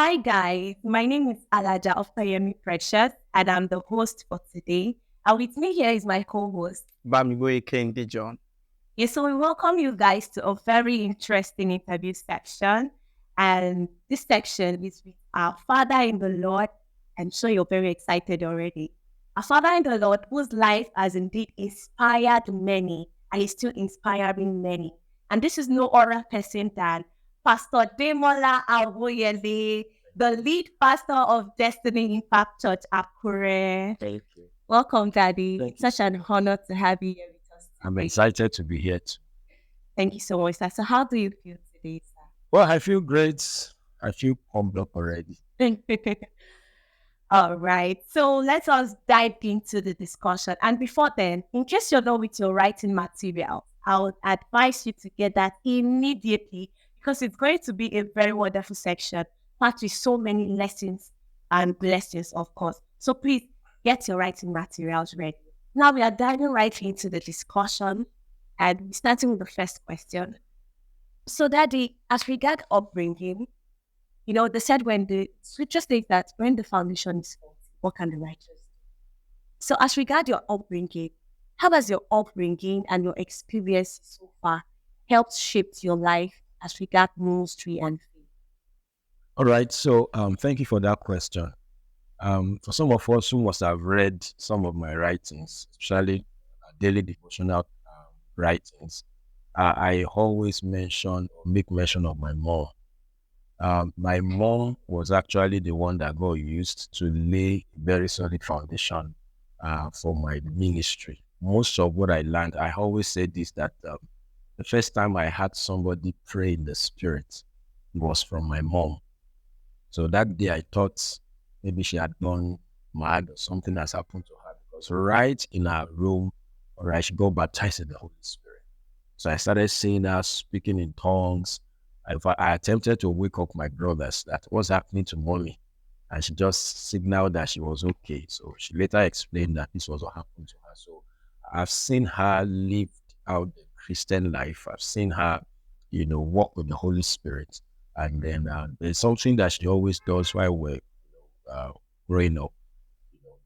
Hi guys, my name is Alaja Opayemi Precious and I'm the host for today. And with me here is my co-host. Bamiboye Kende John. Yes, so we welcome you guys to a very interesting interview section. And this section is with our Father in the Lord. I'm sure you're very excited already. Our Father in the Lord, whose life has indeed inspired many and is still inspiring many. And this is no other person than Pastor Demola Awoyele, the lead pastor of Destiny Impact Church Akure. Thank you. Welcome, Daddy. Thank It's you such an honor to have you here with us I'm today. excited to be here too. Thank you so much, sir. So how do you feel today, Well, I feel great. I feel pumped up already. sir? All right. So let us dive into the discussion. And before then, in case you're not with your writing material, I would advise you to get that immediately because it's going to be a very wonderful section, packed with so many lessons and blessings, of course. So please get your writing materials ready. Now we are diving right into the discussion and starting with the first question. So, Daddy, as regard upbringing, they said when the scripture states that when the foundation is faulty, what can the righteous do? So, as regard your upbringing, how has your upbringing and your experience so far helped shape your life as regard ministry and faith? All right. So thank you for that question. For some of us who must have read some of my writings, especially daily devotional writings, I always mention or make mention of my mom. My mom was actually the one that God used to lay a very solid foundation for my ministry. Most of what I learned, I always say this, that the first time I had somebody pray in the spirit was from my mom. So that day I thought maybe she had gone mad or something has happened to her because right in her room, or I should go baptized in the Holy Spirit. So I started seeing her speaking in tongues. I attempted to wake up my brothers that what's happening to mommy. And she just signaled that she was okay. So she later explained that this was what happened to her. So I've seen her live out the Christian life. I've seen her, walk with the Holy Spirit. And then there's something that she always does while we're uh, growing up,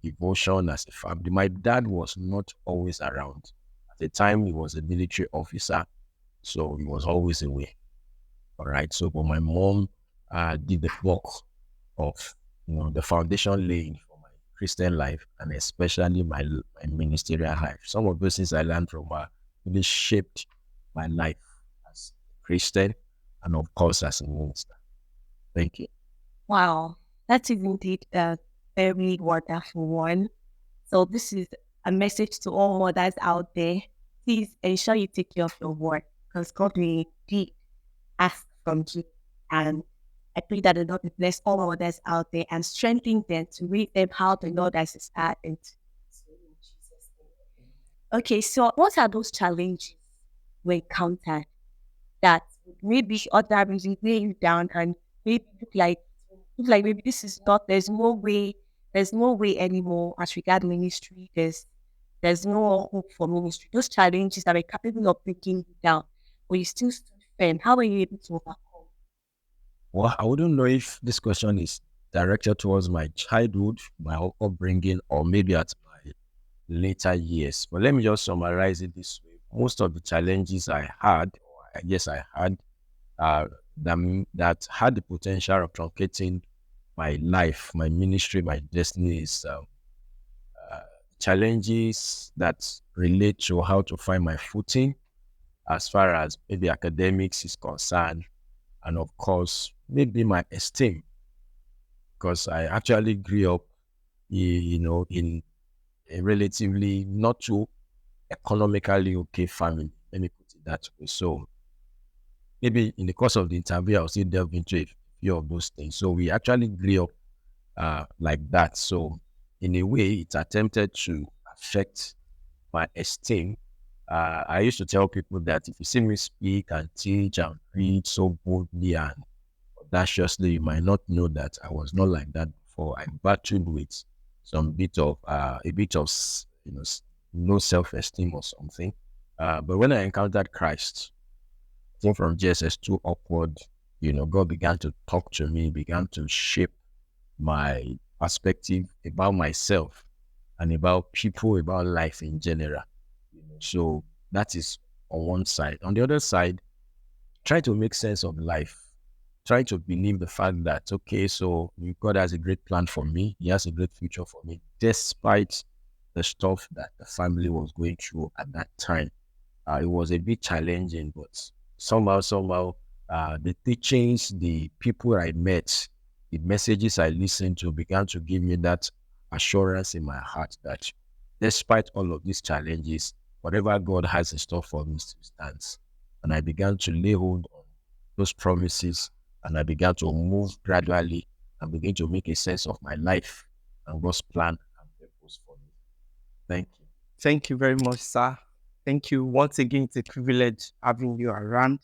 devotion as a family. My dad was not always around. At the time, he was a military officer, so he was always away. All right. So, but my mom did the work of, the foundation laying for my Christian life and especially my ministerial life. Some of those things I learned from her really shaped my life as a Christian and, of course, as a minister. Thank you. Wow, that is indeed a very wonderful one. So, this is a message to all mothers out there. Please ensure you take care of your word because God will indeed ask from you. And I pray that the Lord will bless all mothers out there and strengthen them to read them how the Lord has inspired them to. So in Jesus' name. Okay, so what are those challenges we encountered that maybe other music weigh you down and maybe look like maybe this is not there's no way anymore as regard ministry. There's no hope for ministry. Those challenges that are capable of breaking you down, but you still stood firm. How were you able to overcome? Well, I wouldn't know if this question is directed towards my childhood, my upbringing, or maybe at my later years. But let me just summarize it this way. Most of the challenges I had, or I guess I had, that had the potential of truncating my life, my ministry, my destiny is challenges that relate to how to find my footing as far as maybe academics is concerned, and of course, maybe my esteem, because I actually grew up, in a relatively not too economically okay family. Let me put it that way. So maybe in the course of the interview, I'll still delve into a few of those things. So we actually grew up like that. So in a way, it attempted to affect my esteem. I used to tell people that if you see me speak and teach and preach so boldly and audaciously, you might not know that I was not like that before. I battled with some bit of low self-esteem or something. But when I encountered Christ, I think from GSS 2 upward, God began to talk to me, began to shape my perspective about myself and about people, about life in general. So that is on one side. On the other side, try to make sense of life. Try to believe the fact that, okay, so God has a great plan for me. He has a great future for me, despite the stuff that the family was going through at that time. It was a bit challenging, but somehow, the teachings, the people I met, the messages I listened to began to give me that assurance in my heart that despite all of these challenges, whatever God has in store for me still stands. And I began to lay hold on those promises and I began to move gradually and begin to make a sense of my life and God's plan and purpose for me. Thank you. Thank you very much, sir. Thank you. Once again, it's a privilege having you around.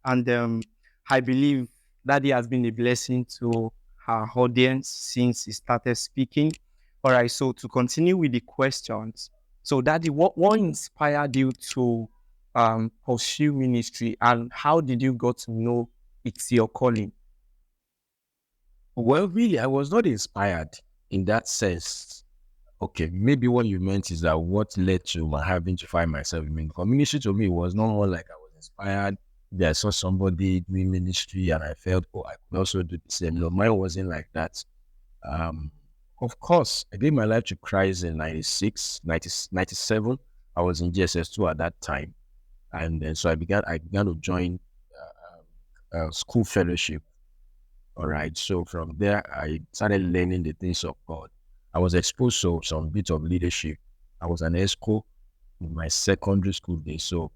And I believe that he has been a blessing to our audience since he started speaking. All right, so to continue with the questions. So, Daddy, what inspired you to pursue ministry and how did you got to know it's your calling? Well, really, I was not inspired in that sense. Okay, maybe what you meant is that what led to my having to find myself in ministry to me was not more like I was inspired. That I saw somebody doing ministry and I felt, oh, I could also do the same. No, mine wasn't like that. Um, of course, I gave my life to Christ in 96, 90, 97. I was in GSS2 at that time. And then so I began to join school fellowship. All right. So from there, I started learning the things of God. I was exposed to some bit of leadership. I was an ESCO in my secondary school days. So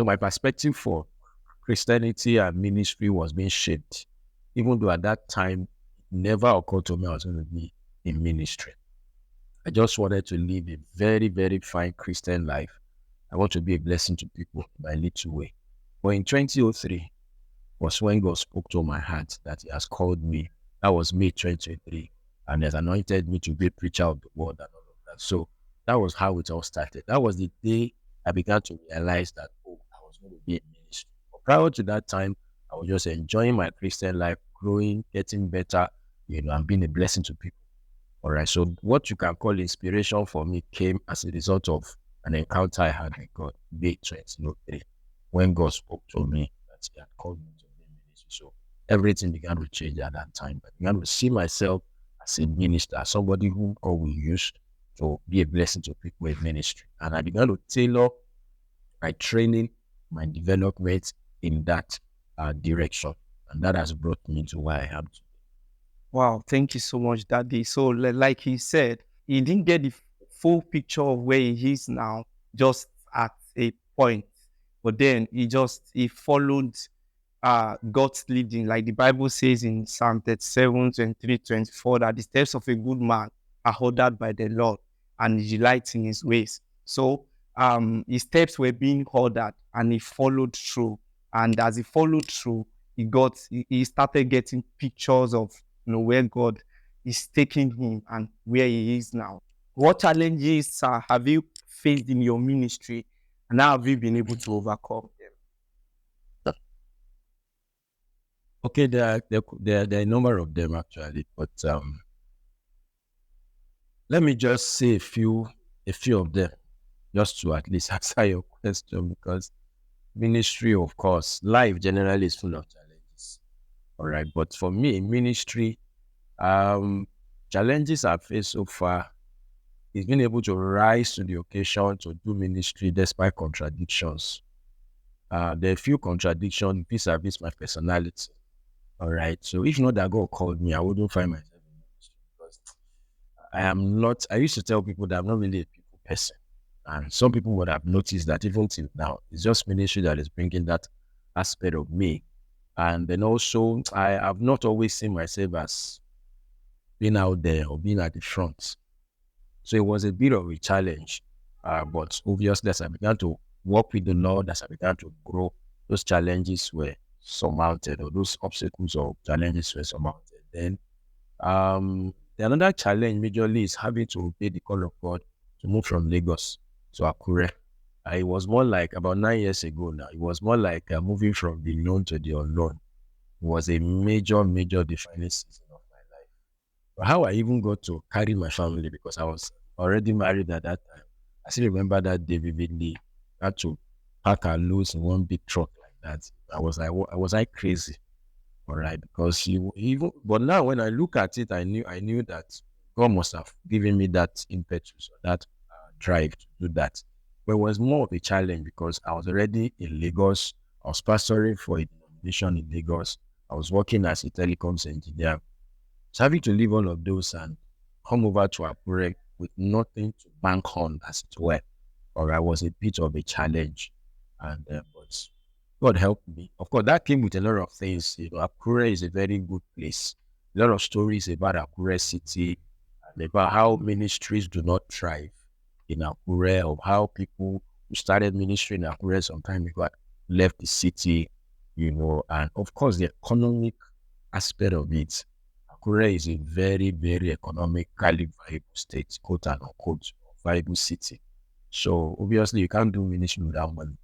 my perspective for Christianity and ministry was being shaped. Even though at that time, it never occurred to me I was going to be in ministry. I just wanted to live a very, very fine Christian life. I want to be a blessing to people in my little way. But in 2003, was when God spoke to my heart that He has called me. That was May 2023, and has anointed me to be a preacher of the word and all of that. So that was how it all started. That was the day I began to realize that, oh, I was going to be in ministry. But prior to that time, I was just enjoying my Christian life, growing, getting better, and being a blessing to people. All right. So what you can call inspiration for me came as a result of an encounter I had with God, May 2003, when God spoke to me that He had called me to be in ministry. So everything began to change at that time. I began to see myself as a minister, as somebody who God will use to be a blessing to people in ministry. And I began to tailor my training, my development in that direction. And that has brought me to where I am today. Wow, thank you so much, Daddy. So, like he said, he didn't get the full picture of where he is now, just at a point. But then he followed God's leading. Like the Bible says in Psalm 37, 23, 24, that the steps of a good man are ordered by the Lord and he delights in his ways. So his steps were being ordered and he followed through. And as he followed through, he started getting pictures of where God is taking him and where he is now. What challenges have you faced in your ministry and how have you been able to overcome them? Okay, there are a number of them actually, but let me just say a few of them, just to at least answer your question, because ministry, of course, life generally is full of challenges. All right, but for me, in ministry, challenges I've faced so far is being able to rise to the occasion to do ministry despite contradictions. There are a few contradictions vis-a-vis my personality. All right. So if not that God called me, I wouldn't find myself in ministry because I am not. I used to tell people that I'm not really a people person, and some people would have noticed that even till now, it's just ministry that is bringing that aspect of me. And then also, I have not always seen myself as being out there or being at the front. So it was a bit of a challenge. But obviously, as I began to work with the Lord, as I began to grow, those challenges were surmounted, or those obstacles or challenges were surmounted. Then the another challenge majorly is having to obey the call of God to move from Lagos to Akure. It was more like about 9 years ago now. It was more like moving from the known to the unknown. was a major, major defining season of my life. But how I even got to carry my family because I was already married at that time. I still remember that day vividly. I had to pack our loads in one big truck like that. Was I crazy? All right, because you even but now when I look at it, I knew that God must have given me that impetus or that drive to do that. But it was more of a challenge because I was already in Lagos. I was pastoring for a denomination in Lagos. I was working as a telecoms engineer. So having to leave all of those and come over to Akure with nothing to bank on, as it were, or I was a bit of a challenge. And but God helped me. Of course, that came with a lot of things. Akure is a very good place. A lot of stories about Akure city and about how ministries do not thrive in Akure, of how people who started ministry in Akure some time ago left the city, and of course the economic aspect of it. Akure is a very, very economically viable state, quote unquote, viable city. So obviously you can't do ministry without money.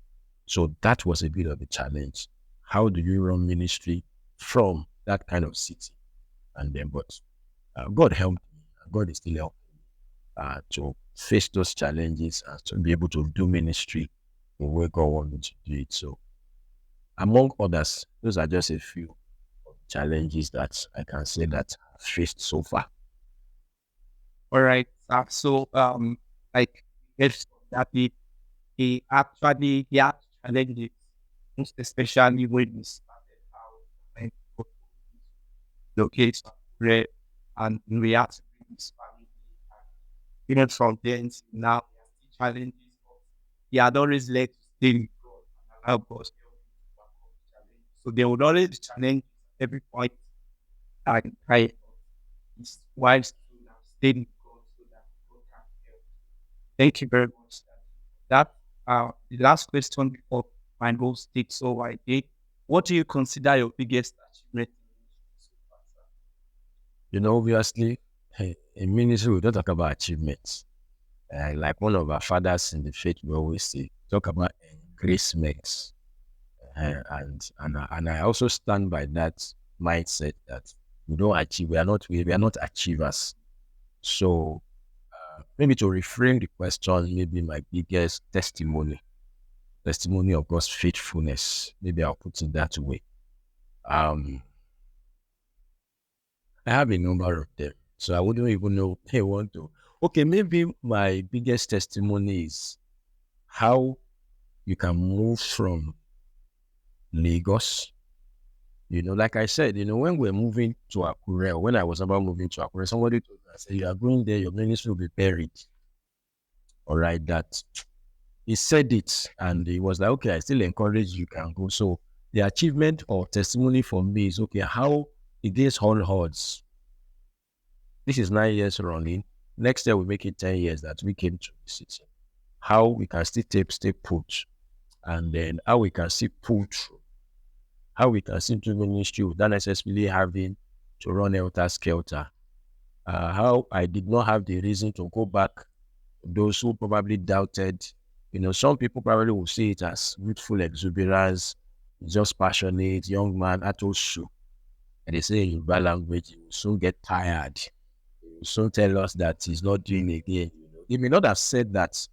So that was a bit of a challenge. How do you run ministry from that kind of city? And then, but God helped me. God is still helping me to face those challenges and to be able to do ministry the way God wants me to do it. So, among others, those are just a few challenges that I can say that I've faced so far. All right. Like yes, that he had challenges, most especially when he started out and locate rare and we had to bring his family. And even from then till now, he has still challenges, but he had always led to stay with God and allow God to help him to overcome the challenge. So there would always be challenges at every point. And I his wife's to now stay with God so that God can help. Thank you very much. That the last question before my goals take so I did. What do you consider your biggest achievement in ministry so far, sir? Obviously, in ministry, we don't talk about achievements. Like one of our fathers in the faith, we always say, talk about engracements. And I also stand by that mindset that we don't achieve, we are not achievers. So maybe to reframe the question, maybe my biggest testimony of God's faithfulness. Maybe I'll put it that way. Um, I have a number of them, so I wouldn't even know if I want to. Okay, maybe my biggest testimony is how you can move from Lagos. Like I said, when we're moving to Akure, when I was about moving to Akure, somebody told me, I said, you are going there, your ministry will be buried. All right, that he said it, and he was like, okay, I still encourage you can go. So the achievement or testimony for me is, okay, how against all odds, this is 9 years running. Next year we make it 10 years that we came to the city. How we can still stay put, and then how we can still pull through, how we can still do ministry without necessarily having to run helter skelter. How I did not have the reason to go back. Those who probably doubted, some people probably will see it as youthful exuberance, just passionate, young man, atoshu. And they say in Yoruba language, you will soon get tired. You will soon tell us that he's not doing it again. He may not have said that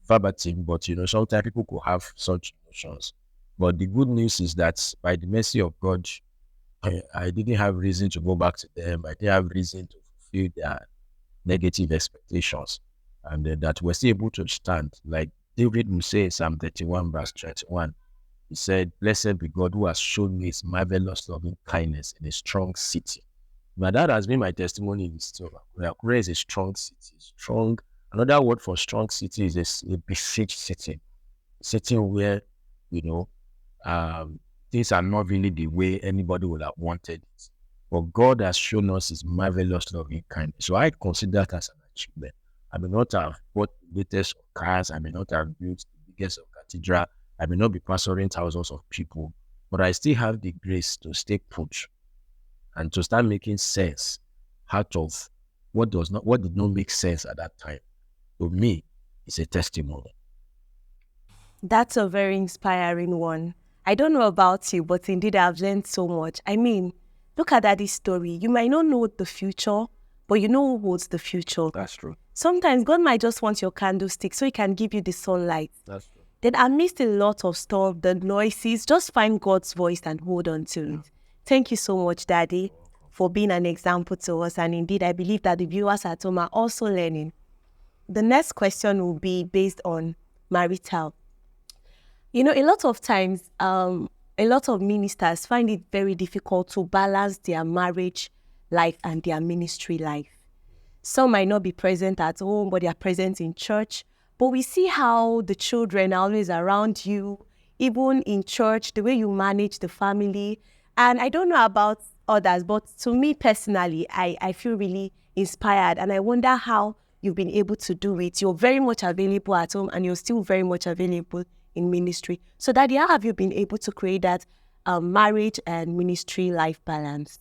verbatim, but sometimes people could have such emotions. But the good news is that by the mercy of God, I didn't have reason to go back to them. I didn't have reason to fulfill their negative expectations, and that we're still able to stand. Like David will say in Psalm 31, verse 21, he said, blessed be God who has shown me his marvelous loving kindness in a strong city. But that has been my testimony in this tour. Akure is a strong city. Strong. Another word for strong city is a besieged city. City where, you know, things are not really the way anybody would have wanted it. But God has shown us his marvelous loving kindness. So I consider that as an achievement. I may not have bought the latest of cars. I may not have built the biggest of cathedral. I may not be pastoring thousands of people. But I still have the grace to stay put and to start making sense out of what did not make sense at that time. To me, it's a testimony. That's a very inspiring one. I don't know about you, but indeed I've learned so much. I mean, look at Daddy's story. You might not know the future, but you know who holds the future. That's true. Sometimes God might just want your candlestick so he can give you the sunlight. That's true. Then amidst a lot of stuff, the noises, just find God's voice and hold on to it. Thank you so much, Daddy, for being an example to us. And indeed, I believe that the viewers at home are also learning. The next question will be based on marital. You know, a lot of times, a lot of ministers find it very difficult to balance their marriage life and their ministry life. Some might not be present at home, but they are present in church. But we see how the children are always around you, even in church, the way you manage the family. And I don't know about others, but to me personally, I feel really inspired. And I wonder how you've been able to do it. You're very much available at home and you're still very much available in ministry. So Daddy, how have you been able to create that marriage and ministry life balance?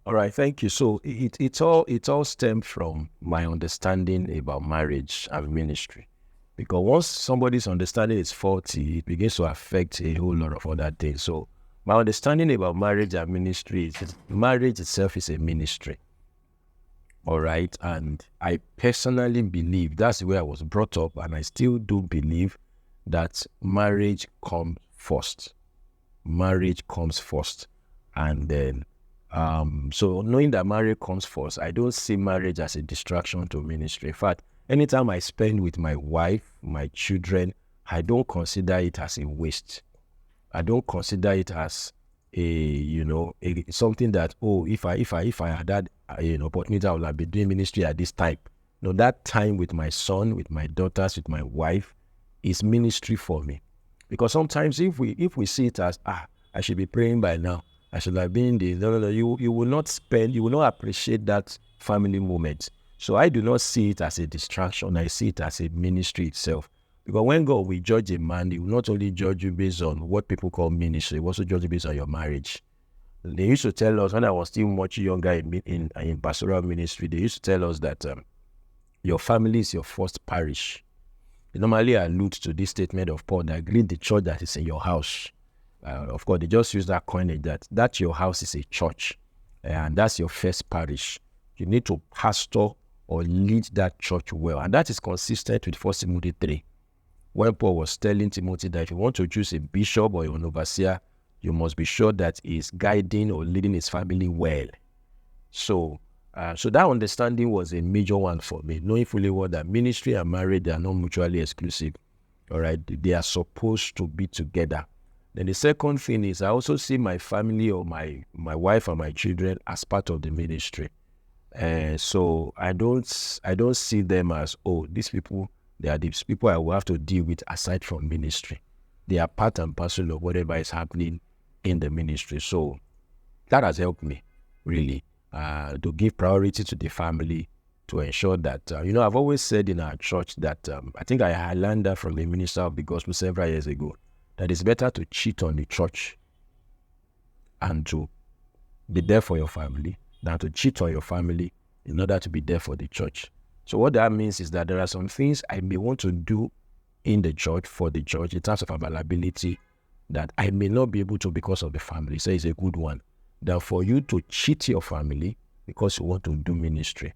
All right, thank you. So it all stemmed from my understanding about marriage and ministry. Because once somebody's understanding is faulty, it begins to affect a whole lot of other things. So my understanding about marriage and ministry is marriage itself is a ministry. All right. And I personally believe that's the way I was brought up, and I still do believe that marriage comes first. Marriage comes first. And then so knowing that marriage comes first, I don't see marriage as a distraction to ministry. In fact, anytime I spend with my wife, my children, I don't consider it as a waste. I don't consider it as something that, if I had that opportunity, I would have been doing ministry at this time. No, that time with my son, with my daughters, with my wife is ministry for me. Because sometimes if we see it as I should be praying by now, I should have been the no. You will not appreciate that family moment. So I do not see it as a distraction. I see it as a ministry itself. Because when God will judge a man, he will not only judge you based on what people call ministry, he will also judge you based on your marriage. They used to tell us, when I was still much younger in pastoral ministry, they used to tell us that your family is your first parish. They normally allude to this statement of Paul that greet the church that is in your house. Of course, they just use that coinage that your house is a church, and that's your first parish. You need to pastor or lead that church well, and that is consistent with 1 Timothy 3, when Paul was telling Timothy that if you want to choose a bishop or an overseer, you must be sure that he is guiding or leading his family well. So that understanding was a major one for me, knowing fully well that ministry and marriage are not mutually exclusive. All right, they are supposed to be together. Then the second thing is I also see my family or my wife and my children as part of the ministry. So I don't see them as, these people, they are these people I will have to deal with aside from ministry. They are part and parcel of whatever is happening in the ministry. So that has helped me really to give priority to the family, to ensure that, I've always said in our church that I think I learned that from the minister of the gospel several years ago, that it's better to cheat on the church and to be there for your family than to cheat on your family in order to be there for the church. So what that means is that there are some things I may want to do in the church, for the church, in terms of availability, that I may not be able to because of the family. So it's a good one. Than for you to cheat your family because you want to do ministry.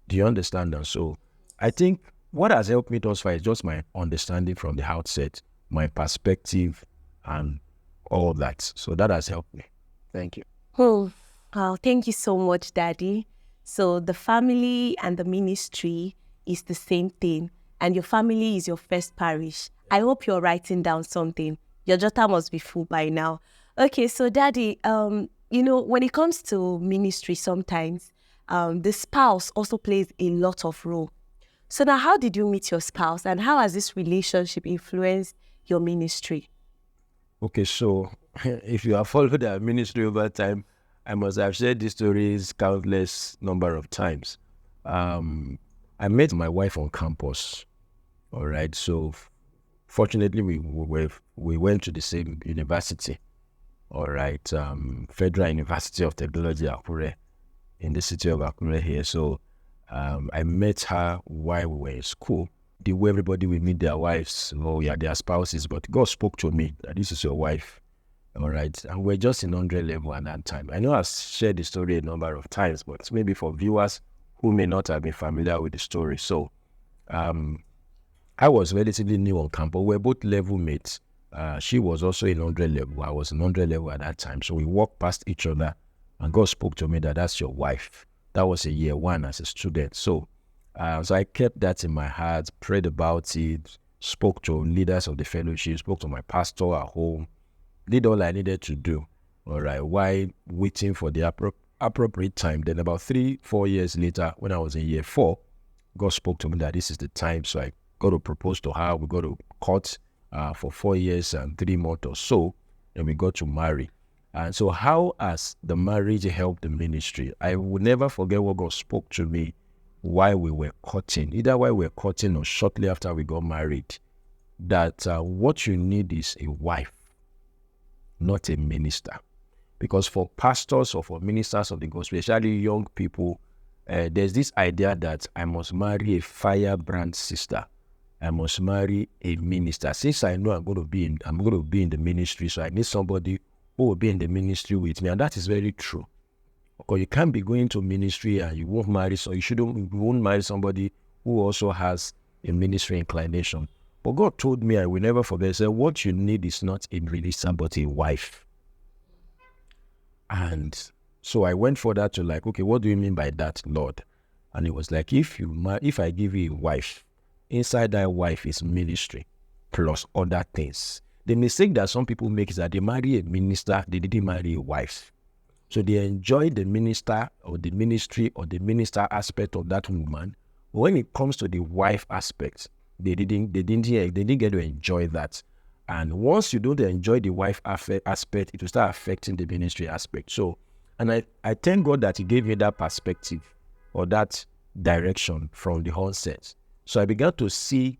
Do you understand? And so I think what has helped me thus far is just my understanding from the outset, my perspective, and all that. So that has helped me. Thank you. Oh, thank you so much, Daddy. So the family and the ministry is the same thing, and your family is your first parish. I hope you're writing down something. Your jotter must be full by now. Okay, so Daddy, when it comes to ministry, sometimes the spouse also plays a lot of role. So now, how did you meet your spouse, and how has this relationship influenced your ministry? Okay, so if you have followed our ministry over time, I must have shared these stories countless number of times. I met my wife on campus. All right, so fortunately we went to the same university. All right, Federal University of Technology, Akure, in the city of Akure here. So I met her while we were in school. The way everybody will meet their wives, their spouses, but God spoke to me that this is your wife. All right. And we're just in 100 level at that time. I know I've shared the story a number of times, but maybe for viewers who may not have been familiar with the story. So I was relatively new on campus. We're both level mates. She was also in 100 level. I was in 100 level at that time. So we walked past each other and God spoke to me that that's your wife. That was a year one as a student. So I kept that in my heart, prayed about it, spoke to leaders of the fellowship, spoke to my pastor at home, did all I needed to do. All right, while waiting for the appropriate time. Then about 3-4 years later, when I was in year 4, God spoke to me that this is the time. So I got to propose to her. We got to court for 4 years and 3 months or so. And we got to marry. And so how has the marriage helped the ministry? I will never forget what God spoke to me while we were courting, either while we were courting or shortly after we got married, that what you need is a wife, not a minister. Because for pastors or for ministers of the gospel, especially young people, there's this idea that I must marry a firebrand sister. I must marry a minister. Since I know I'm going to be in the ministry, so I need somebody who will be in the ministry with me, and that is very true. Because you can't be going to ministry and you won't marry, so you won't marry somebody who also has a ministry inclination. But God told me, I will never forget, he said, what you need is not a minister, but a wife. And so I went further to like, okay, what do you mean by that, Lord? And it was like, if I give you a wife, inside that wife is ministry plus other things. The mistake that some people make is that they marry a minister, they didn't marry a wife. So they enjoy the minister or the ministry or the minister aspect of that woman. But when it comes to the wife aspect, they didn't get to enjoy that. And once you don't enjoy the wife aspect, it will start affecting the ministry aspect. So, and I thank God that he gave me that perspective or that direction from the onset. So I began to see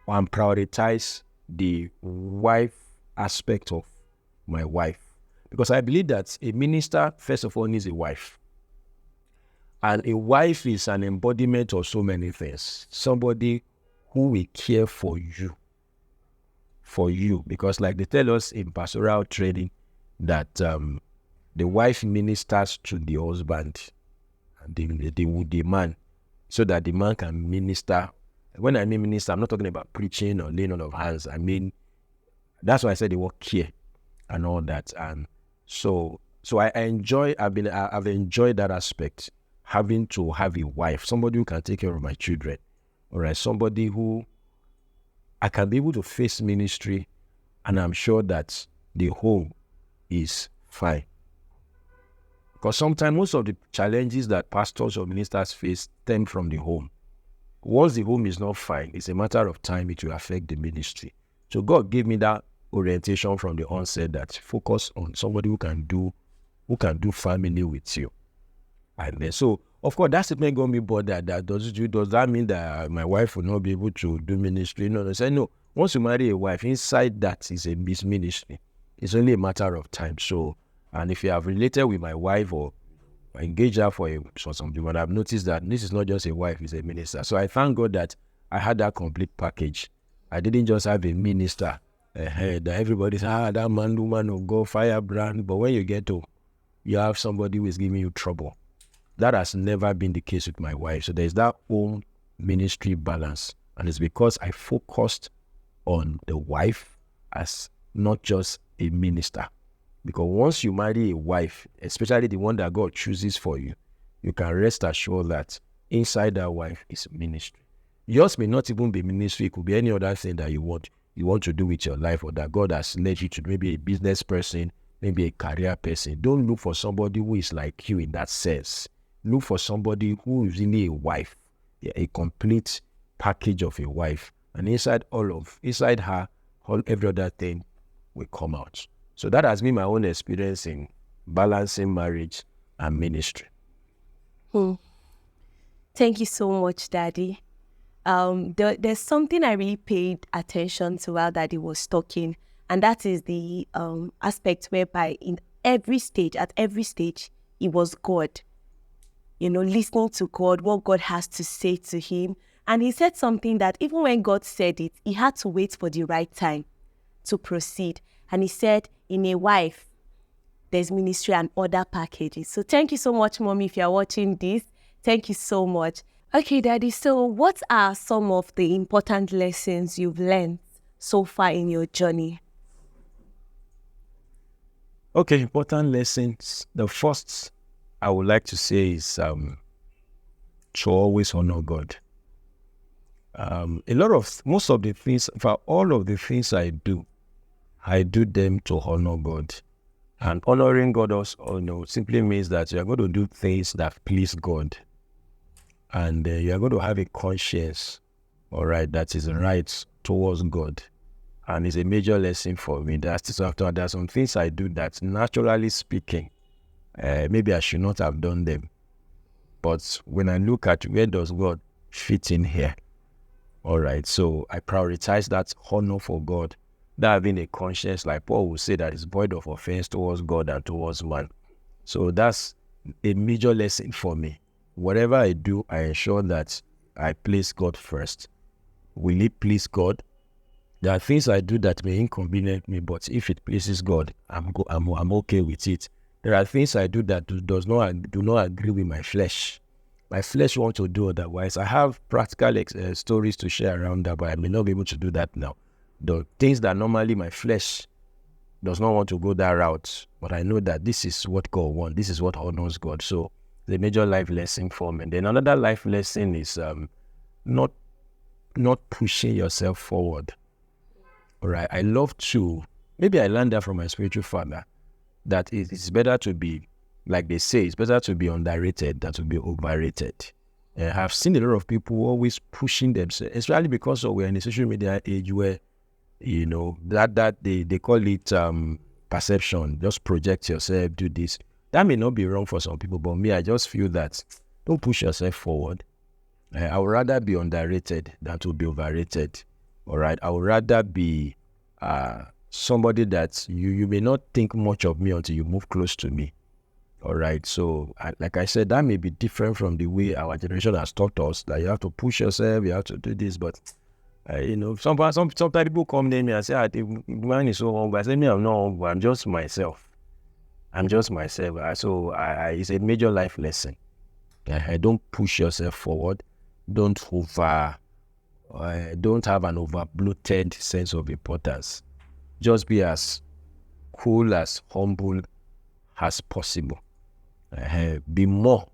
and prioritize the wife aspect of my wife. Because I believe that a minister, first of all, needs a wife. And a wife is an embodiment of so many things. Somebody who will care for you. Because like they tell us in pastoral training that the wife ministers to the husband and the man, so that the man can minister. When I mean minister, I'm not talking about preaching or laying on of hands. I mean, that's why I said the word care and all that. And so I've enjoyed that aspect, having to have a wife, somebody who can take care of my children, all right, somebody who I can be able to face ministry, and I'm sure that the home is fine. Because sometimes most of the challenges that pastors or ministers face stem from the home. Once the home is not fine, it's a matter of time it will affect the ministry. So God gave me that orientation from the onset, that focus on somebody who can do family with you. And then, so of course that statement got me bothered. That does that mean that my wife will not be able to do ministry? No, I said no. Once you marry a wife, inside that is ministry. It's only a matter of time. So, and if you have related with my wife or engaged her for something, but I've noticed that this is not just a wife, it's a minister. So I thank God that I had that complete package. I didn't just have a minister that everybody's that man, woman will go firebrand. But when you get to, you have somebody who is giving you trouble. That has never been the case with my wife. So there's that home ministry balance. And it's because I focused on the wife as not just a minister. Because once you marry a wife, especially the one that God chooses for you, you can rest assured that inside that wife is ministry. Yours may not even be ministry. It could be any other thing that you want to do with your life, or that God has led you to, maybe a business person, maybe a career person. Don't look for somebody who is like you in that sense. Look for somebody who is really a wife, a complete package of a wife. And inside her, every other thing will come out. So that has been my own experience in balancing marriage and ministry. Thank you so much, Daddy. There's something I really paid attention to while Daddy was talking, and that is the aspect whereby at every stage, it was God. Listening to God, what God has to say to him. And he said something that even when God said it, he had to wait for the right time to proceed. And he said, in a wife, there's ministry and other packages. So thank you so much, Mommy, if you're watching this. Thank you so much. Okay, Daddy, so what are some of the important lessons you've learned so far in your journey? Okay, important lessons. The first I would like to say is to always honor God. Most of the things, in fact, all of the things I do them to honor God. And honoring God also, simply means that you are going to do things that please God. And you are going to have a conscience, all right, that is right towards God. And it's a major lesson for me. There's some things I do that, naturally speaking, maybe I should not have done them. But when I look at where does God fit in here, all right, so I prioritize that honor for God, that having a conscience, like Paul would say, that is void of offense towards God and towards man. So that's a major lesson for me. Whatever I do, I ensure that I place God first. Will it please God? There are things I do that may inconvenience me, but if it pleases God, I'm okay with it. There are things I do that do not agree with my flesh. My flesh wants to do otherwise. I have practical stories to share around that, but I may not be able to do that now. The things that normally my flesh does not want to go that route, but I know that this is what God wants. This is what honors God. So the major life lesson for me. And then another life lesson is not pushing yourself forward. All right. I love to, maybe I learned that from my spiritual father, that it's better to be, like they say, it's better to be underrated than to be overrated. I've seen a lot of people always pushing themselves, especially because we're in a social media age where, that they call it perception. Just project yourself, do this. That may not be wrong for some people, but me, I just feel that don't push yourself forward. I would rather be underrated than to be overrated. All right. I would rather be somebody that you may not think much of me until you move close to me. All right. So, like I said, that may be different from the way our generation has taught us, that you have to push yourself, you have to do this. But, sometimes people come to me and say, the man is so humble. I say, me, I'm not humble. I'm just myself. So, it's a major life lesson. Don't push yourself forward. Don't have an over-bloated sense of importance. Just be as cool, as humble as possible. Be more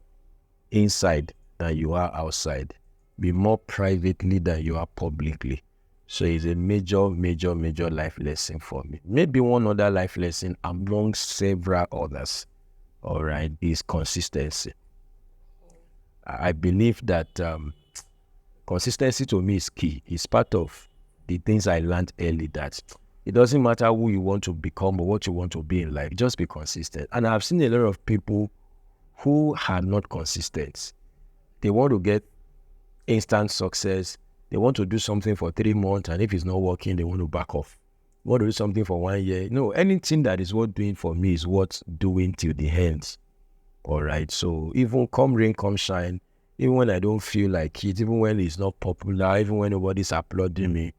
inside than you are outside. Be more privately than you are publicly. So it's a major, major, major life lesson for me. Maybe one other life lesson among several others, all right, is consistency. I believe that consistency to me is key. It's part of the things I learned early, that it doesn't matter who you want to become or what you want to be in life, just be consistent. And I've seen a lot of people who are not consistent. They want to get instant success. They want to do something for 3 months, and if it's not working, they want to back off. They want to do something for 1 year. No, anything that is worth doing for me is worth doing till the end. All right. So even come rain, come shine, even when I don't feel like it, even when it's not popular, even when nobody's applauding me,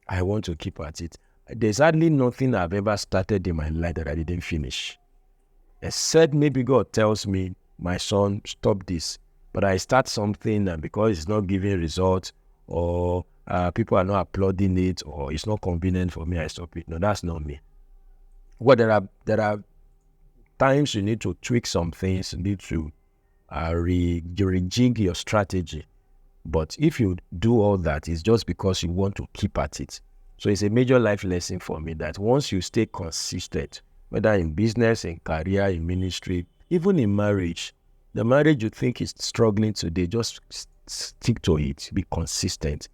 I want to keep at it. There's hardly nothing I've ever started in my life that I didn't finish. Except maybe God tells me, my son, stop this. But I start something, and because it's not giving results, or people are not applauding it, or it's not convenient for me, I stop it. No, that's not me. Well, there are times you need to tweak some things, you need to rejig your strategy. But if you do all that, it's just because you want to keep at it. So it's a major life lesson for me that once you stay consistent, whether in business, in career, in ministry, even in marriage, the marriage you think is struggling today, just stick to it. Be consistent.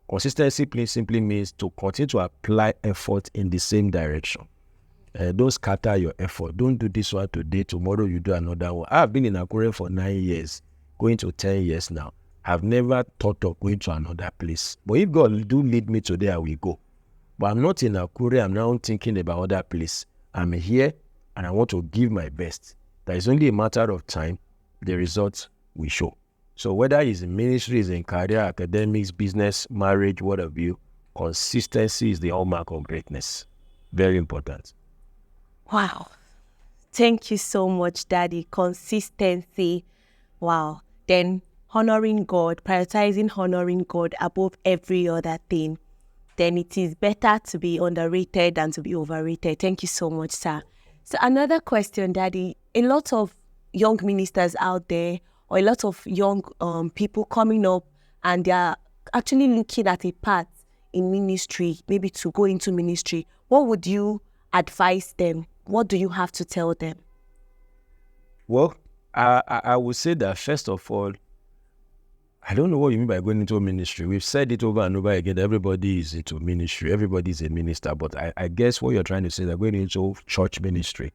Consistency simply means to continue to apply effort in the same direction. Don't scatter your effort. Don't do this one today, tomorrow you do another one. I've been in Akure for 9 years, going to 10 years now. I've never thought of going to another place. But if God do lead me today, I will go. But I'm not in Akure. I'm now thinking about other place. I'm here and I want to give my best. That is only a matter of time. The results will show. So whether it's in ministry, it's in career, academics, business, marriage, whatever you, consistency is the hallmark of greatness. Very important. Wow. Thank you so much, Daddy. Consistency. Wow. Then honoring God, prioritizing honoring God above every other thing. Then it is better to be underrated than to be overrated. Thank you so much, sir. So another question, Daddy. A lot of young ministers out there, or a lot of young people coming up, and they are actually looking at a path in ministry, maybe to go into ministry. What would you advise them? What do you have to tell them? Well, I would say that first of all, I don't know what you mean by going into ministry. We've said it over and over again. Everybody is into ministry. Everybody is a minister. But I guess what you're trying to say is that going into church ministry,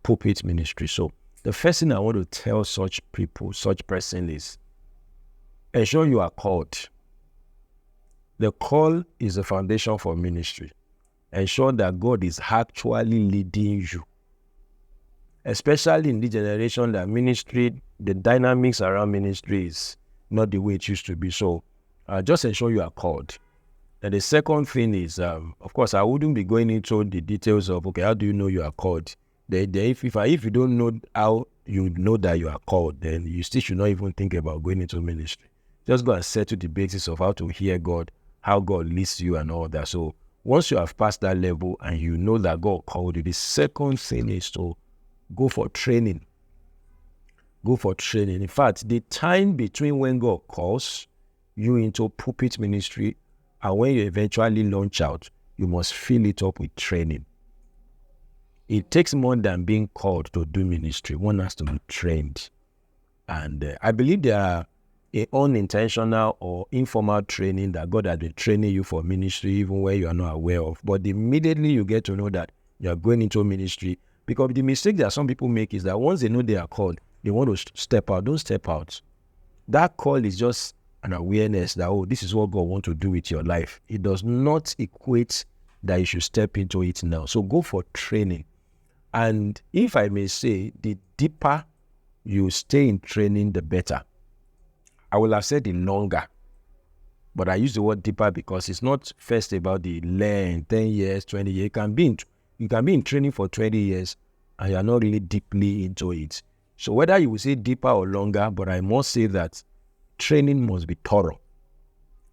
pulpit ministry. So the first thing I want to tell such people, such person is ensure you are called. The call is the foundation for ministry. Ensure that God is actually leading you. Especially in the generation that ministry, the dynamics around ministry is not the way it used to be. So just ensure you are called. And the second thing is, of course, I wouldn't be going into the details of, okay, how do you know you are called? If you don't know how you know that you are called, then you still should not even think about going into ministry. Just go and settle the basis of how to hear God, how God leads you and all that. So once you have passed that level and you know that God called you, the second thing is to go for training. Go for training. In fact, the time between when God calls you into pulpit ministry and when you eventually launch out, you must fill it up with training. It takes more than being called to do ministry. One has to be trained. And I believe there are unintentional or informal training that God has been training you for ministry even where you are not aware of. But immediately you get to know that you are going into ministry, because the mistake that some people make is that once they know they are called, they want to step out. Don't step out. That call is just an awareness that, oh, this is what God wants to do with your life. It does not equate that you should step into it now. So go for training. And if I may say, the deeper you stay in training, the better. I will have said the longer, but I use the word deeper because it's not first about the length, 10 years, 20 years. You can be in training for 20 years and you're not really deeply into it. So whether you will say deeper or longer, but I must say that training must be thorough.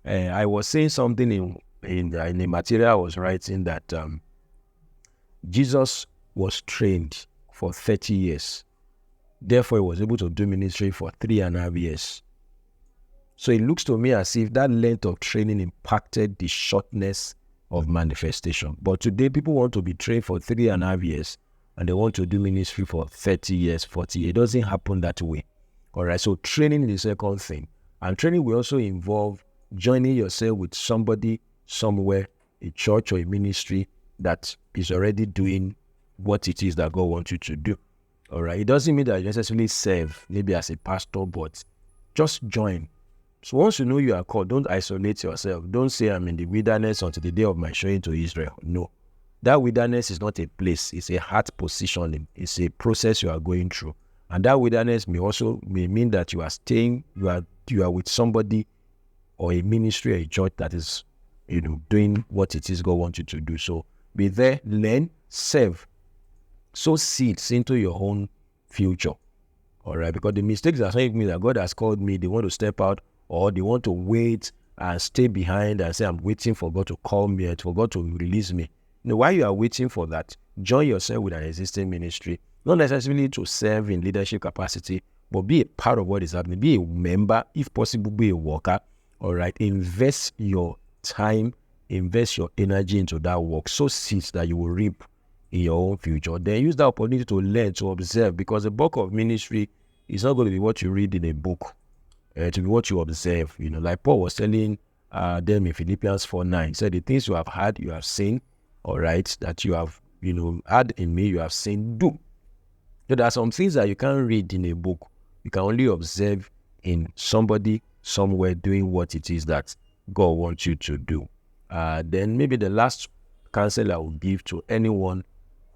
I was saying something in the material I was writing that Jesus was trained for 30 years. Therefore, he was able to do ministry for 3.5 years. So it looks to me as if that length of training impacted the shortness of manifestation. But today, people want to be trained for 3.5 years and they want to do ministry for 30 years, 40 years. It doesn't happen that way. All right. So training is the second thing. And training will also involve joining yourself with somebody somewhere, a church or a ministry that is already doing what it is that God wants you to do. All right. It doesn't mean that you necessarily serve, maybe as a pastor, but just join. So once you know you are called, don't isolate yourself. Don't say I'm in the wilderness until the day of my showing to Israel. No. That wilderness is not a place. It's a heart positioning. It's a process you are going through. And that wilderness may mean that you are staying, you are with somebody or a ministry or a church that is, doing what it is God wants you to do. So be there, learn, serve, sow seeds into your own future. All right, because the mistakes are saying me that God has called me, they want to step out or they want to wait and stay behind and say, I'm waiting for God to call me and for God to release me. While you are waiting for that, join yourself with an existing ministry, not necessarily to serve in leadership capacity, but be a part of what is happening. Be a member, if possible, be a worker. All right, invest your time, invest your energy into that work, sow seeds that you will reap in your own future. Then use that opportunity to learn, to observe, because the bulk of ministry is not going to be what you read in a book, to be what you observe. Like Paul was telling them in Philippians 4:9, he said, the things you have heard, you have seen, all right, that you have, had in me, you have seen, do. So there are some things that you can't read in a book. You can only observe in somebody somewhere doing what it is that God wants you to do. Then maybe the last counsel I will give to anyone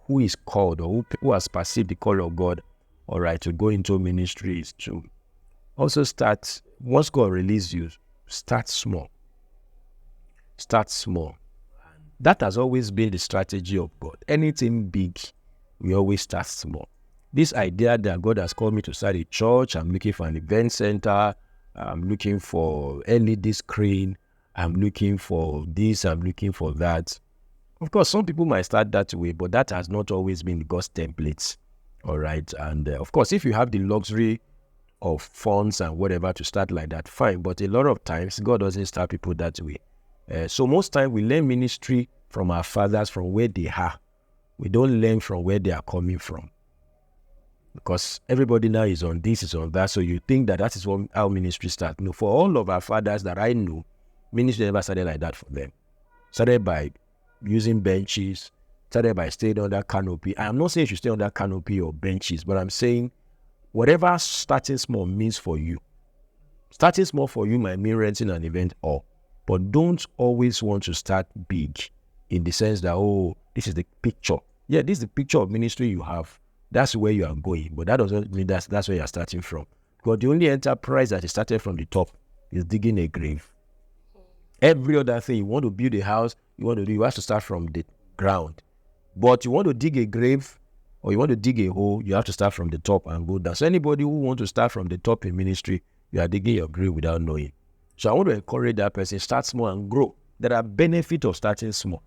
who is called or who has perceived the call of God, all right, to go into ministry is to also start, once God releases you, start small. Start small. That has always been the strategy of God. Anything big, we always start small. This idea that God has called me to start a church, I'm looking for an event center, I'm looking for LED screen, I'm looking for this, I'm looking for that. Of course, some people might start that way, but that has not always been God's template. All right. And of course, if you have the luxury of funds and whatever to start like that, fine. But a lot of times, God doesn't start people that way. So most time we learn ministry from our fathers, from where they are. We don't learn from where they are coming from. Because everybody now is on this, is on that. So you think that is how ministry starts. No, for all of our fathers that I know, ministry never started like that for them. Started by using benches, started by staying under canopy. I'm not saying you should stay under canopy or benches, but I'm saying whatever starting small means for you. Starting small for you might mean renting an event hall, but don't always want to start big in the sense that, oh, this is the picture. Yeah, this is the picture of ministry you have. That's where you are going, but that doesn't mean that's where you're starting from. Because the only enterprise that is started from the top is digging a grave. Every other thing, you want to build a house, you have to start from the ground. But you want to dig a grave or you want to dig a hole, you have to start from the top and go down. So anybody who wants to start from the top in ministry, you are digging your grave without knowing. So I want to encourage that person, start small and grow. There are benefits of starting small.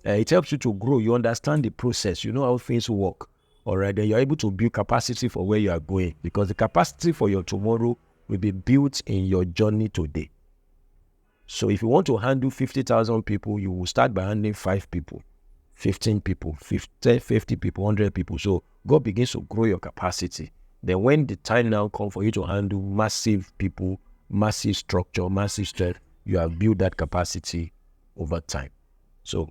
It helps you to grow. You understand the process. You know how things work. All right, then you're able to build capacity for where you are going, because the capacity for your tomorrow will be built in your journey today. So if you want to handle 50,000 people, you will start by handling 5 people, 15 people, 50 people, 100 people. So God begins to grow your capacity. Then when the time now comes for you to handle massive people, massive structure, massive strength, you have built that capacity over time. So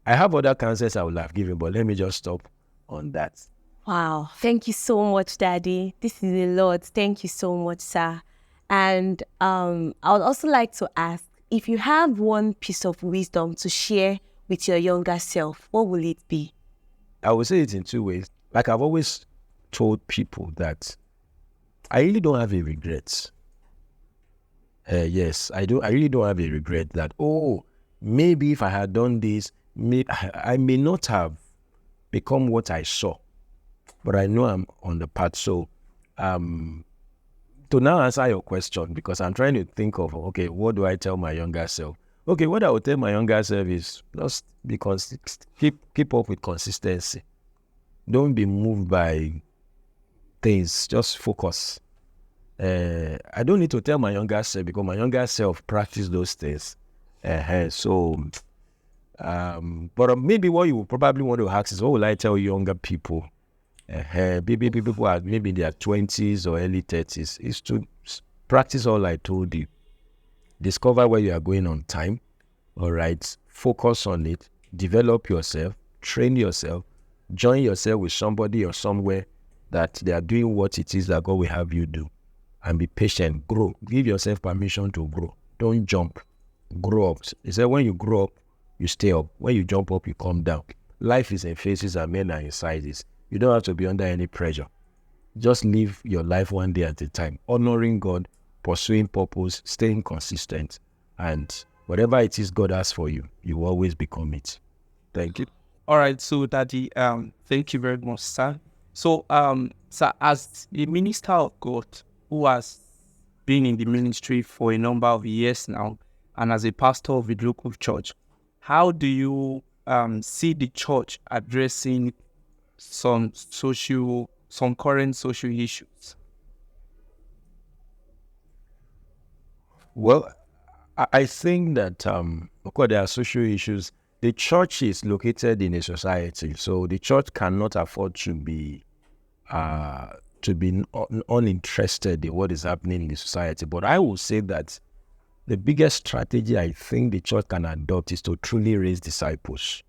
I have other counsels I would have given, but let me just stop on that. Wow. Thank you so much, Daddy. This is a lot. Thank you so much, sir. And I would also like to ask, if you have one piece of wisdom to share with your younger self, what will it be? I would say it in 2 ways. Like I've always told people that I really don't have a regret. Yes, I do. I really don't have a regret that, oh, maybe if I had done this, I may not have become what I saw, but I know I'm on the path. So, to now answer your question, because I'm trying to think of, okay, what do I tell my younger self? Okay, what I would tell my younger self is just keep up with consistency. Don't be moved by things. Just focus. I don't need to tell my younger self, because my younger self practice those things. But maybe what you probably want to ask is, what will I tell younger people? Maybe people are maybe in their 20s or early 30s, is to practice all I told you. Discover where you are going on time. All right. Focus on it. Develop yourself. Train yourself. Join yourself with somebody or somewhere that they are doing what it is that God will have you do. And be patient. Grow. Give yourself permission to grow. Don't jump. Grow up. He said when you grow up, you stay up. When you jump up, you come down. Life is in phases and men are in sizes. You don't have to be under any pressure. Just live your life one day at a time, honoring God, pursuing purpose, staying consistent, and whatever it is God has for you, you will always become it. Thank you. All right, so Daddy, thank you very much, sir. So, sir, as a minister of God who has been in the ministry for a number of years now, and as a pastor of a local church, how do you see the church addressing some current social issues? Well, I think that of course there are social issues. The church is located in a society, so the church cannot afford to be uninterested in what is happening in the society. But I will say that the biggest strategy I think the church can adopt is to truly raise disciples.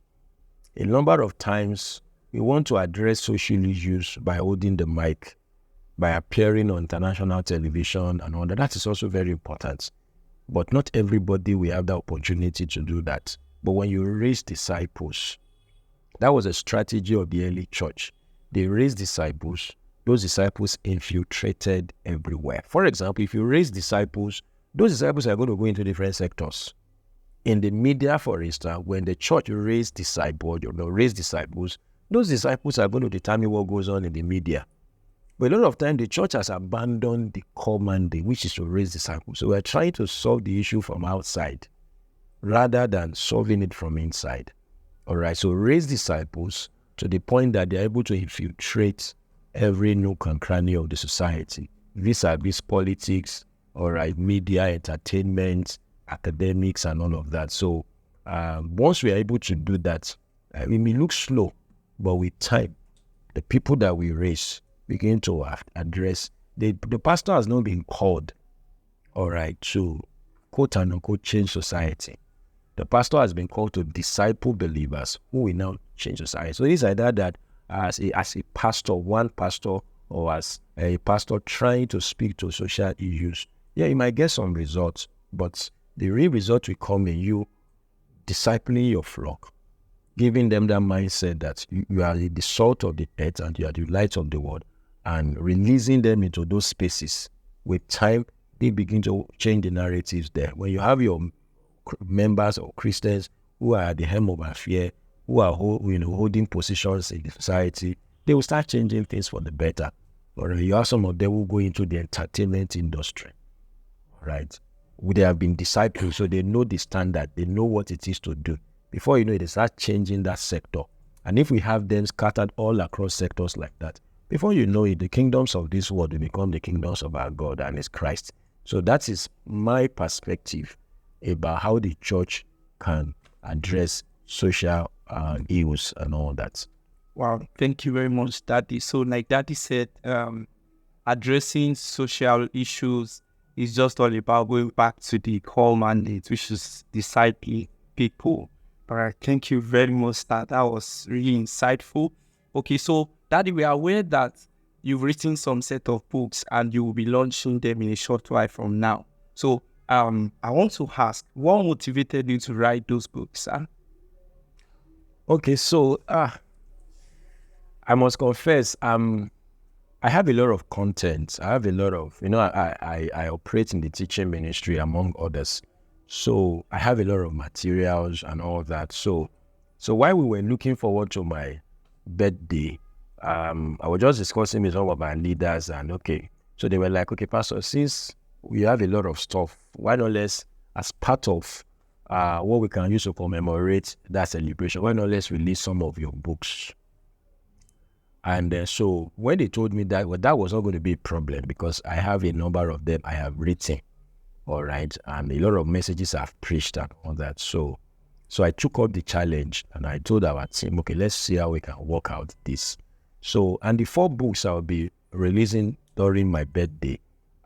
A number of times we want to address social issues by holding the mic, by appearing on international television and all that. That is also very important. But not everybody will have the opportunity to do that. But when you raise disciples, that was a strategy of the early church. They raised disciples. Those disciples infiltrated everywhere. For example, if you raise disciples, those disciples are going to go into different sectors. in the media, for instance, when the church raised disciples, those disciples are going to determine what goes on in the media. But a lot of time, the church has abandoned the core mandate, which is to raise disciples. So we're trying to solve the issue from outside rather than solving it from inside. All right, so raise disciples to the point that they're able to infiltrate every nook and cranny of the society, vis-a-vis politics, all right, media, entertainment, academics, and all of that. So once we are able to do that, it may look slow, but with time, the people that we raise begin to address. The pastor has not been called, all right, to quote and unquote change society. The pastor has been called to disciple believers who will now change society. So it's either that as a pastor, one pastor, or as a pastor trying to speak to social issues, yeah, you might get some results, but the real result will come in you discipling your flock, giving them that mindset that you are the salt of the earth and you are the light of the world, and releasing them into those spaces. With time, they begin to change the narratives there. When you have your members or Christians who are at the helm of affair, who are holding positions in the society, they will start changing things for the better. Or you have some of them who go into the entertainment industry, right? They have been discipled, so they know the standard, they know what it is to do. Before you know it, they start changing that sector. And if we have them scattered all across sectors like that, before you know it, the kingdoms of this world will become the kingdoms of our God and His Christ. So that is my perspective about how the church can address social ills and all that. Wow, thank you very much, Daddy. So like Daddy said, addressing social issues is just all about going back to the core mandate, which is discipling people. All right, thank you very much. That was really insightful. Okay, so Daddy, we are aware that you've written some set of books and you will be launching them in a short while from now. So I want to ask, what motivated you to write those books, sir? Okay, so I must confess, I have a lot of content. I have a lot of, I operate in the teaching ministry among others. So I have a lot of materials and all that. So while we were looking forward to my birthday, I was just discussing with some of my leaders, and so they were like, okay, Pastor, since we have a lot of stuff, why not let's, as part of what we can use to commemorate that celebration, why not let's release some of your books? And so when they told me that, well, that was not going to be a problem because I have a number of them I have written, all right, and a lot of messages I've preached and all that. So I took up the challenge and I told our team, okay, let's see how we can work out this. So, and the 4 books I'll be releasing during my birthday,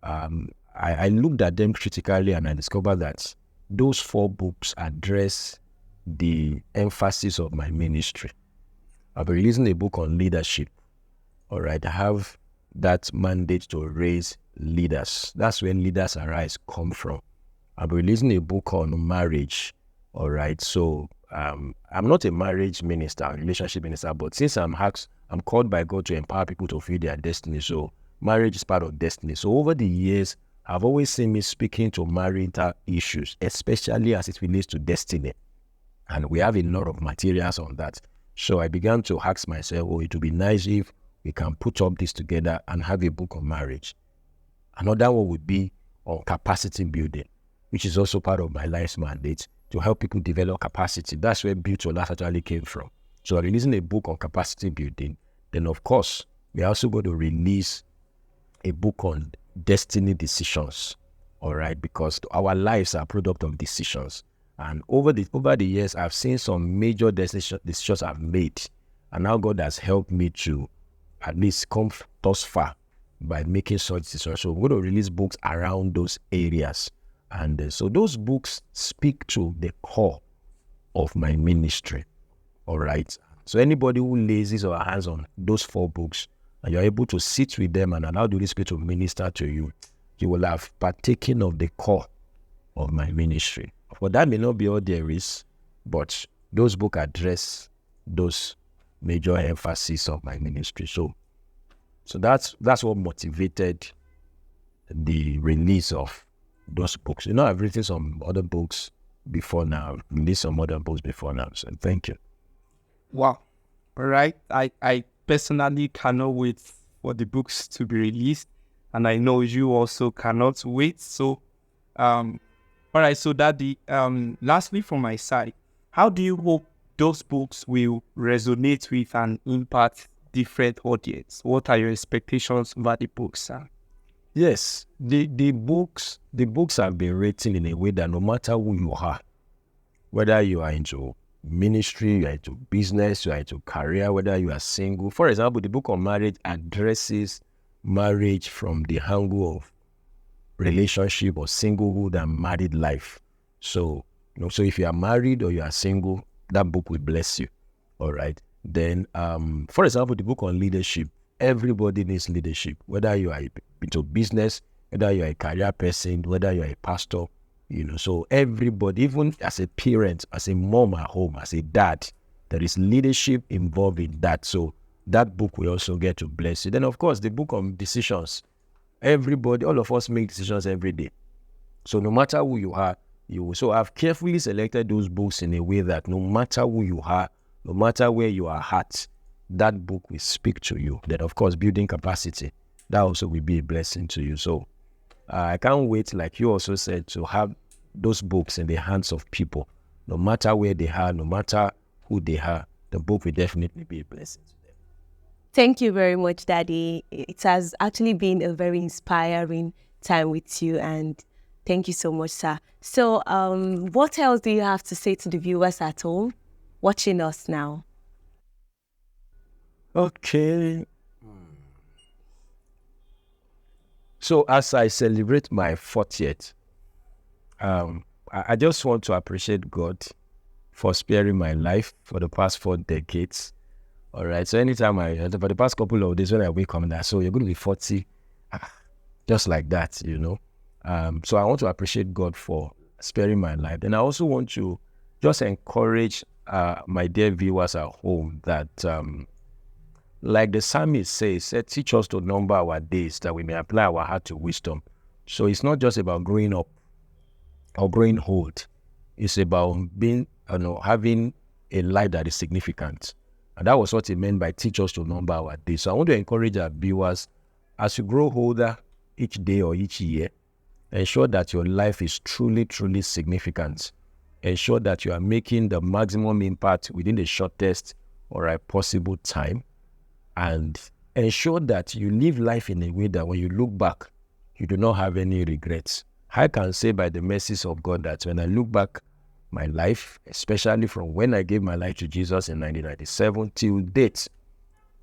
I looked at them critically and I discovered that those 4 books address the emphasis of my ministry. I'll be releasing a book on leadership. All right, I have that mandate to raise leaders. That's when Leaders Arise come from. I'll be releasing a book on marriage. All right, so I'm not a marriage minister, relationship minister, but since I'm called by God to empower people to fulfill their destiny. So marriage is part of destiny. So over the years, I've always seen me speaking to marital issues, especially as it relates to destiny. And we have a lot of materials on that. So I began to ask myself, it would be nice if we can put up this together and have a book on marriage. Another one would be on capacity building, which is also part of my life's mandate, to help people develop capacity. That's where Build to Last actually came from. So I'm releasing a book on capacity building. Then, of course, we're also going to release a book on destiny decisions, all right, because our lives are a product of decisions. And over the years, I've seen some major decisions I've made. And now God has helped me to at least come thus far by making such decisions. So we're going to release books around those areas. And so those books speak to the core of my ministry. All right. So anybody who lays his or her hands on those 4 books, and you're able to sit with them and allow the Holy Spirit to minister to you, you will have partaken of the core of my ministry. But that may not be all there is, but those books address those major emphases of my ministry. So that's what motivated the release of those books. I've written some other books before now. Released some other books before now. So thank you. Wow. All right. I personally cannot wait for the books to be released. And I know you also cannot wait. So, all right. So Daddy, lastly from my side, how do you hope those books will resonate with and impact different audience? What are your expectations about the books, sir? Yes, the books have been written in a way that no matter who you are, whether you are into ministry, you are into business, you are into career, whether you are single. For example, the book on marriage addresses marriage from the angle of relationship or singlehood and married life. So, so if you are married or you are single, that book will bless you. All right. Then, for example, the book on leadership, everybody needs leadership, whether you are into business, whether you are a career person, whether you are a pastor, so everybody, even as a parent, as a mom at home, as a dad, there is leadership involved in that. So that book will also get to bless you. Then, of course, the book on decisions, everybody, all of us make decisions every day. So no matter who you are, so I've carefully selected those books in a way that no matter who you are, no matter where you are at, that book will speak to you. Then, of course, building capacity, that also will be a blessing to you. So I can't wait, like you also said, to have those books in the hands of people. No matter where they are, no matter who they are, the book will definitely be a blessing to them. Thank you very much, Daddy. It has actually been a very inspiring time with you, and thank you so much, sir. So, what else do you have to say to the viewers at home watching us now? Okay. So as I celebrate my 40th, I just want to appreciate God for sparing my life for the past 4 decades. All right. So anytime for the past couple of days when I wake up and I say, you're going to be 40, just like that, So I want to appreciate God for sparing my life. And I also want to just encourage my dear viewers at home that, like the psalmist says, teach us to number our days that we may apply our heart to wisdom. So it's not just about growing up or growing old. It's about being, having a life that is significant. And that was what he meant by teach us to number our days. So I want to encourage our viewers, as you grow older each day or each year, ensure that your life is truly, truly significant. Ensure that you are making the maximum impact within the shortest or a possible time. And ensure that you live life in a way that when you look back, you do not have any regrets. I can say by the mercies of God that when I look back my life, especially from when I gave my life to Jesus in 1997 till date,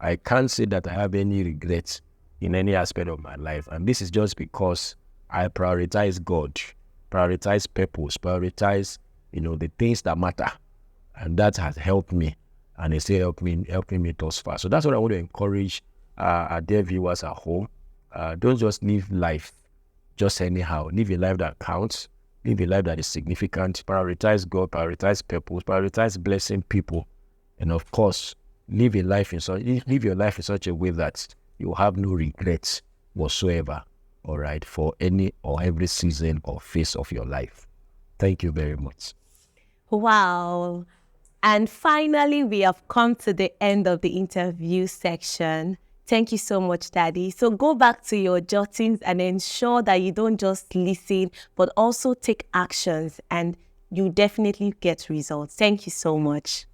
I can't say that I have any regrets in any aspect of my life. And this is just because I prioritize God, prioritize purpose, prioritize, the things that matter. And that has helped me. And it's still helping me thus far. So that's what I want to encourage our dear viewers at home. Don't just live life just anyhow. Live a life that counts. Live a life that is significant. Prioritize God, prioritize purpose, prioritize blessing people. And of course, live your life in such a way that you have no regrets whatsoever, all right, for any or every season or phase of your life. Thank you very much. Wow. And finally, we have come to the end of the interview section. Thank you so much, Daddy. So go back to your jottings and ensure that you don't just listen, but also take actions, and you definitely get results. Thank you so much.